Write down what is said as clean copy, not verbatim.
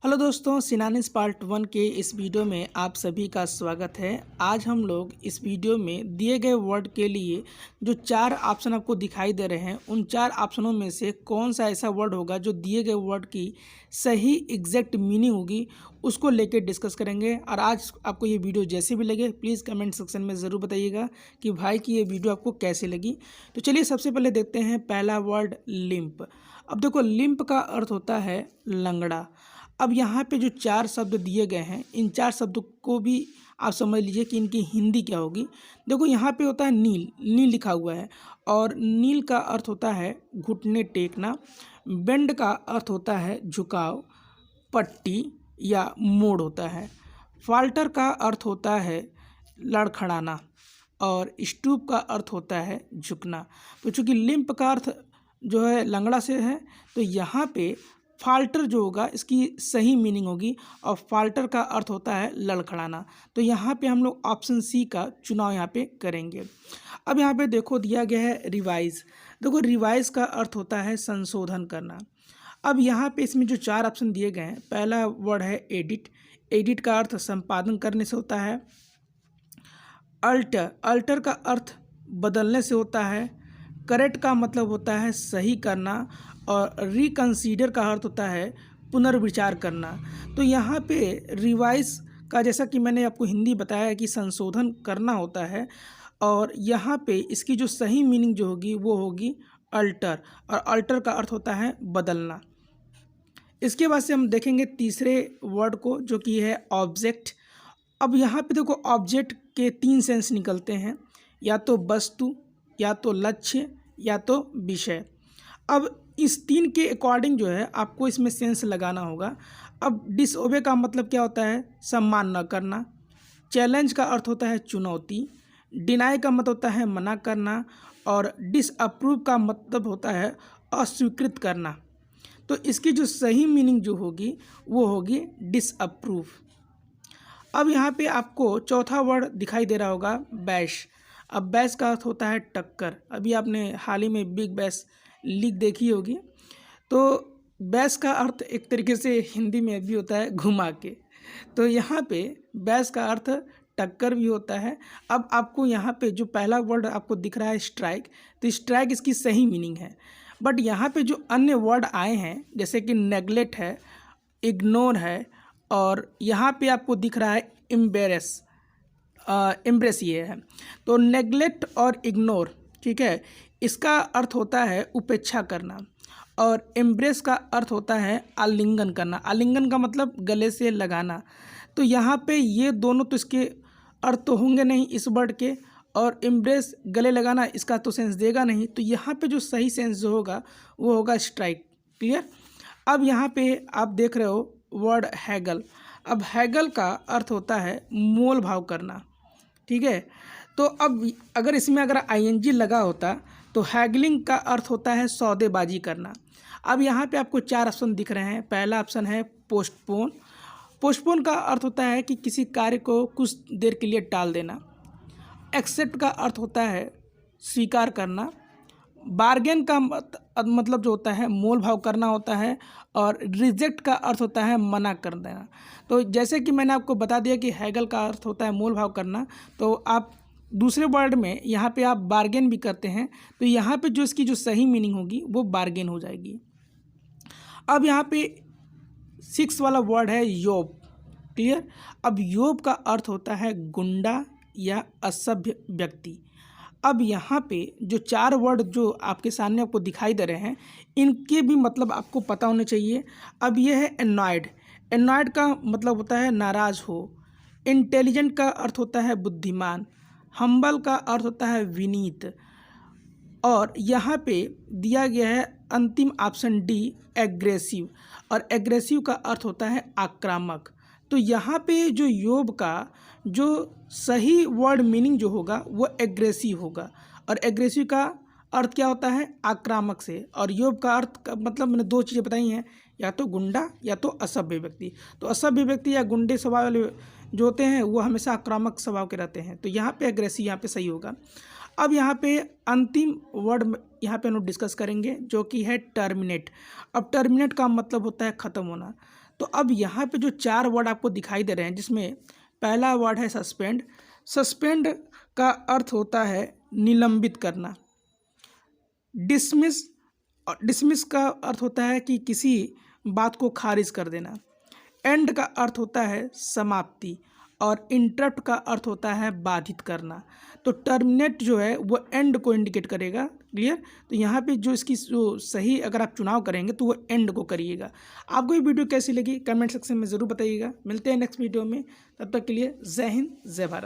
Hello दोस्तों, synonyms part 1 के इस वीडियो में आप सभी का स्वागत है। आज हम लोग इस वीडियो में दिए गए वर्ड के लिए जो 4 ऑप्शन आपको दिखाई दे रहे हैं, उन 4 ऑप्शनों में से कौन सा ऐसा वर्ड होगा जो दिए गए वर्ड की सही एग्जैक्ट मीनिंग होगी, उसको लेकर डिस्कस करेंगे। और आज आपको ये वीडियो जैसे भी लगे प्लीज़ कमेंट सेक्शन में ज़रूर बताइएगा कि भाई की ये वीडियो आपको कैसी लगी। तो चलिए सबसे पहले देखते हैं पहला वर्ड लिम्प। अब देखो, लिम्प का अर्थ होता है लंगड़ा। अब यहाँ पे जो 4 शब्द दिए गए हैं, इन 4 शब्दों को भी आप समझ लीजिए कि इनकी हिंदी क्या होगी। देखो, यहाँ पे होता है नील, नील लिखा हुआ है, और नील का अर्थ होता है घुटने टेकना। बेंड का अर्थ होता है झुकाव, पट्टी या मोड़ होता है। फाल्टर का अर्थ होता है लड़खड़ाना, और स्टूप का अर्थ होता है झुकना। तो चूँकि लिम्प का अर्थ जो है लंगड़ा से है, तो यहाँ पे फाल्टर जो होगा इसकी सही मीनिंग होगी, और फाल्टर का अर्थ होता है लड़खड़ाना। तो यहाँ पे हम लोग ऑप्शन सी का चुनाव यहाँ पे करेंगे। अब यहाँ पे देखो दिया गया है रिवाइज। देखो, रिवाइज का अर्थ होता है संशोधन करना। अब यहाँ पे इसमें जो 4 ऑप्शन दिए गए हैं, पहला वर्ड है एडिट। एडिट का अर्थ संपादन करने से होता है। अल्टर, अल्टर का अर्थ बदलने से होता है। करेक्ट का मतलब होता है सही करना, और रिकंसीडर का अर्थ होता है पुनर्विचार करना। तो यहाँ पे रिवाइज का, जैसा कि मैंने आपको हिंदी बताया कि संशोधन करना होता है, और यहाँ पे इसकी जो सही मीनिंग जो होगी वो होगी अल्टर, और अल्टर का अर्थ होता है बदलना। इसके बाद से हम देखेंगे तीसरे वर्ड को, जो कि है ऑब्जेक्ट। अब यहाँ पे देखो, ऑब्जेक्ट के 3 सेंस निकलते हैं, या तो वस्तु, या तो लक्ष्य, या तो विषय। अब इस 3 के अकॉर्डिंग जो है आपको इसमें सेंस लगाना होगा। अब डिसओबे का मतलब क्या होता है? सम्मान न करना। चैलेंज का अर्थ होता है चुनौती। डिनाई का मतलब होता है मना करना, और डिसअप्रूव का मतलब होता है अस्वीकृत करना। तो इसकी जो सही मीनिंग जो होगी वो होगी डिसअप्रूव। अब यहाँ पे आपको चौथा वर्ड दिखाई दे रहा होगा बैश। अब बैश का अर्थ होता है टक्कर। अभी आपने हाल ही में बिग बैश लीग देखी होगी। तो बैश का अर्थ एक तरीके से हिंदी में भी होता है घुमा के। तो यहाँ पे बैश का अर्थ टक्कर भी होता है। अब आपको यहाँ पे जो पहला वर्ड आपको दिख रहा है स्ट्राइक, तो स्ट्राइक इसकी सही मीनिंग है। बट यहाँ पे जो अन्य वर्ड आए हैं, जैसे कि नेगलेक्ट है, इग्नोर है, और यहाँ पे आपको दिख रहा है एम्बेरेस, एम्ब्रेस ये है। तो नेगलेक्ट और इग्नोर, ठीक है, इसका अर्थ होता है उपेक्षा करना, और एम्ब्रेस का अर्थ होता है आलिंगन करना। आलिंगन का मतलब गले से लगाना। तो यहाँ पे ये दोनों तो इसके अर्थ तो होंगे नहीं इस वर्ड के, और एम्ब्रेस गले लगाना इसका तो सेंस देगा नहीं। तो यहाँ पे जो सही सेंस जो होगा वो होगा स्ट्राइक। क्लियर? अब यहाँ पे आप देख रहे हो वर्ड हैगल। अब हैगल का अर्थ होता है मोल भाव करना, ठीक है। तो अब अगर इसमें अगर आईएनजी लगा होता तो हैगलिंग का अर्थ होता है सौदेबाजी करना। अब यहाँ पे आपको 4 ऑप्शन दिख रहे हैं। पहला ऑप्शन है पोस्टपोन। पोस्टपोन का अर्थ होता है कि किसी कार्य को कुछ देर के लिए टाल देना। एक्सेप्ट का अर्थ होता है स्वीकार करना। बार्गेन का मतलब जो होता है मोल भाव करना होता है, और रिजेक्ट का अर्थ होता है मना कर देना। तो जैसे कि मैंने आपको बता दिया कि हैगल का अर्थ होता है मोल भाव करना, तो आप दूसरे वर्ड में यहाँ पे आप बार्गेन भी करते हैं, तो यहाँ पे जो इसकी जो सही मीनिंग होगी वो बार्गेन हो जाएगी। अब यहाँ पे 6 वाला वर्ड है योब। क्लियर? अब योब का अर्थ होता है गुंडा या असभ्य व्यक्ति। अब यहाँ पे जो 4 वर्ड जो आपके सामने आपको दिखाई दे रहे हैं, इनके भी मतलब आपको पता होने चाहिए। अब ये है एनॉयड। एनॉयड का मतलब होता है नाराज़ हो। इंटेलिजेंट का अर्थ होता है बुद्धिमान। हम्बल का अर्थ होता है विनीत। और यहाँ पे दिया गया है अंतिम ऑप्शन डी एग्रेसिव, और एग्रेसिव का अर्थ होता है आक्रामक। तो यहाँ पे जो योब का जो सही वर्ड मीनिंग जो होगा वो एग्रेसिव होगा, और एग्रेसिव का अर्थ क्या होता है? आक्रामक से। और योब का अर्थ का मतलब मैंने 2 चीज़ें बताई हैं, या तो गुंडा या तो असभ्य व्यक्ति। तो असभ्य व्यक्ति या गुंडे स्वभाव वाले जो होते हैं वो हमेशा आक्रामक स्वभाव के रहते हैं। तो यहाँ पे एग्रेसिव यहाँ पे सही होगा। अब यहाँ पे अंतिम वर्ड यहाँ पे हम लोग डिस्कस करेंगे, जो कि है टर्मिनेट। अब टर्मिनेट का मतलब होता है ख़त्म होना। तो अब यहाँ पे जो 4 वर्ड आपको दिखाई दे रहे हैं, जिसमें पहला वर्ड है सस्पेंड। सस्पेंड का अर्थ होता है निलंबित करना। डिसमिस, डिसमिस का अर्थ होता है कि किसी बात को खारिज कर देना। एंड का अर्थ होता है समाप्ति, और इंटरप्ट का अर्थ होता है बाधित करना। तो टर्मिनेट जो है वो एंड को इंडिकेट करेगा। क्लियर? तो यहाँ पे जो इसकी जो सही अगर आप चुनाव करेंगे तो वो एंड को करिएगा। आपको ये वीडियो कैसी लगी कमेंट सेक्शन में ज़रूर बताइएगा। मिलते हैं नेक्स्ट वीडियो में, तब तक के लिए जय हिंद जय भारत।